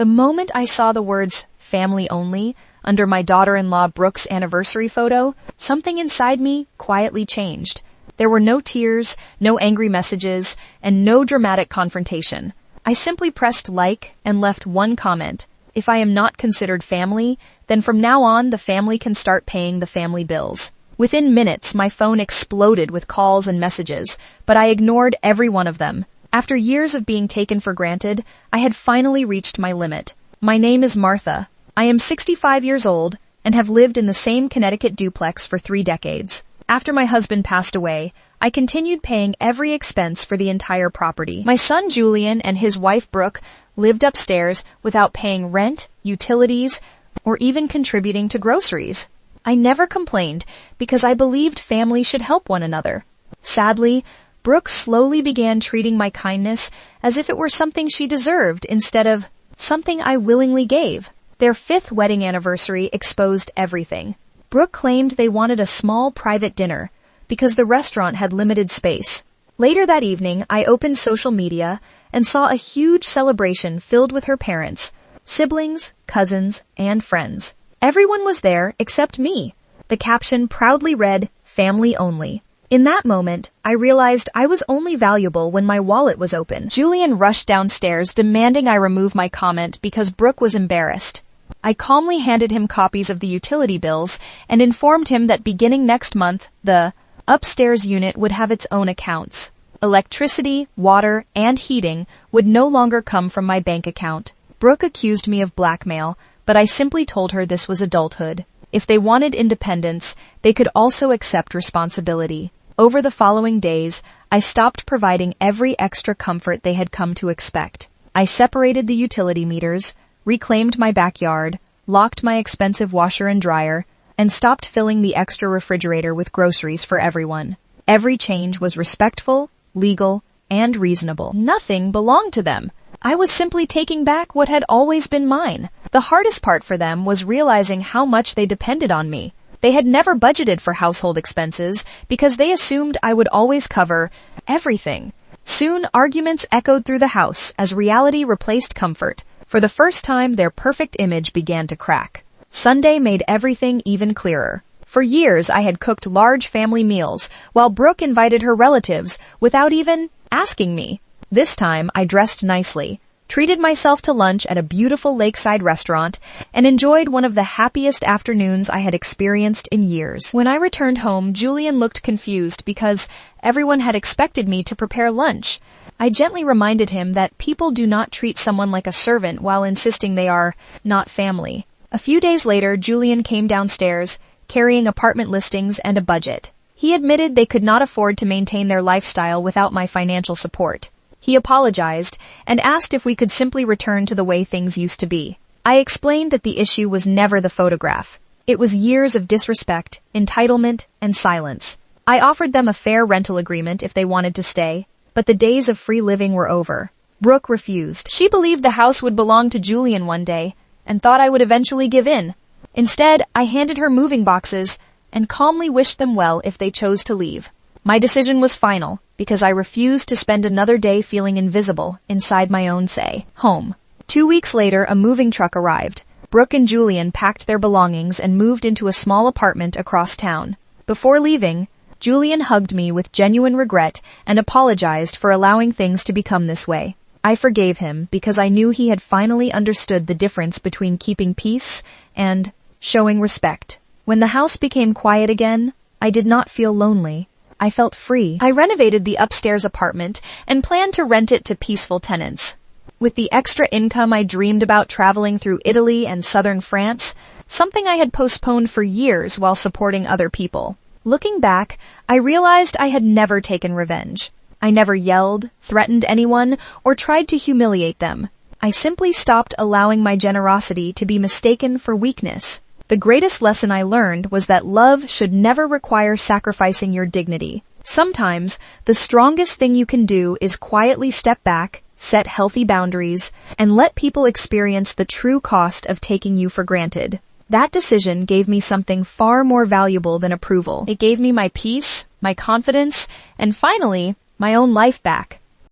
The moment I saw the words family only under my daughter-in-law Brooke's anniversary photo, something inside me quietly changed. There were no tears, no angry messages, and no dramatic confrontation. I simply pressed like and left one comment. If I am not considered family, then from now on the family can start paying the family bills. Within minutes, my phone exploded with calls and messages, but I ignored every one of them. After years of being taken for granted, I had finally reached my limit. My name is Martha. I am 65 years old and have lived in the same Connecticut duplex for 3 decades. After my husband passed away, I continued paying every expense for the entire property. My son Julian and his wife Brooke lived upstairs without paying rent, utilities, or even contributing to groceries. I never complained because I believed family should help one another. Sadly, Brooke slowly began treating my kindness as if it were something she deserved instead of something I willingly gave. Their 5th wedding anniversary exposed everything. Brooke claimed they wanted a small private dinner because the restaurant had limited space. Later that evening, I opened social media and saw a huge celebration filled with her parents, siblings, cousins, and friends. Everyone was there except me. The caption proudly read, "Family only." In that moment, I realized I was only valuable when my wallet was open. Julian rushed downstairs demanding I remove my comment because Brooke was embarrassed. I calmly handed him copies of the utility bills and informed him that beginning next month, the upstairs unit would have its own accounts. Electricity, water, and heating would no longer come from my bank account. Brooke accused me of blackmail, but I simply told her this was adulthood. If they wanted independence, they could also accept responsibility. Over the following days, I stopped providing every extra comfort they had come to expect. I separated the utility meters, reclaimed my backyard, locked my expensive washer and dryer, and stopped filling the extra refrigerator with groceries for everyone. Every change was respectful, legal, and reasonable. Nothing belonged to them. I was simply taking back what had always been mine. The hardest part for them was realizing how much they depended on me. They had never budgeted for household expenses because they assumed I would always cover everything. Soon, arguments echoed through the house as reality replaced comfort. For the first time, their perfect image began to crack. Sunday made everything even clearer. For years, I had cooked large family meals, while Brooke invited her relatives without even asking me. This time, I dressed nicely, treated myself to lunch at a beautiful lakeside restaurant, and enjoyed one of the happiest afternoons I had experienced in years. When I returned home, Julian looked confused because everyone had expected me to prepare lunch. I gently reminded him that people do not treat someone like a servant while insisting they are not family. A few days later, Julian came downstairs, carrying apartment listings and a budget. He admitted they could not afford to maintain their lifestyle without my financial support. He apologized and asked if we could simply return to the way things used to be. I explained that the issue was never the photograph. It was years of disrespect, entitlement, and silence. I offered them a fair rental agreement if they wanted to stay, but the days of free living were over. Brooke refused. She believed the house would belong to Julian one day and thought I would eventually give in. Instead, I handed her moving boxes and calmly wished them well if they chose to leave. My decision was final because I refused to spend another day feeling invisible inside my own home. 2 weeks later, a moving truck arrived. Brooke and Julian packed their belongings and moved into a small apartment across town. Before leaving, Julian hugged me with genuine regret and apologized for allowing things to become this way. I forgave him because I knew he had finally understood the difference between keeping peace and showing respect. When the house became quiet again, I did not feel lonely. I felt free. I renovated the upstairs apartment and planned to rent it to peaceful tenants. With the extra income I dreamed about traveling through Italy and southern France, something I had postponed for years while supporting other people. Looking back, I realized I had never taken revenge. I never yelled, threatened anyone, or tried to humiliate them. I simply stopped allowing my generosity to be mistaken for weakness. The greatest lesson I learned was that love should never require sacrificing your dignity. Sometimes, the strongest thing you can do is quietly step back, set healthy boundaries, and let people experience the true cost of taking you for granted. That decision gave me something far more valuable than approval. It gave me my peace, my confidence, and finally, my own life back.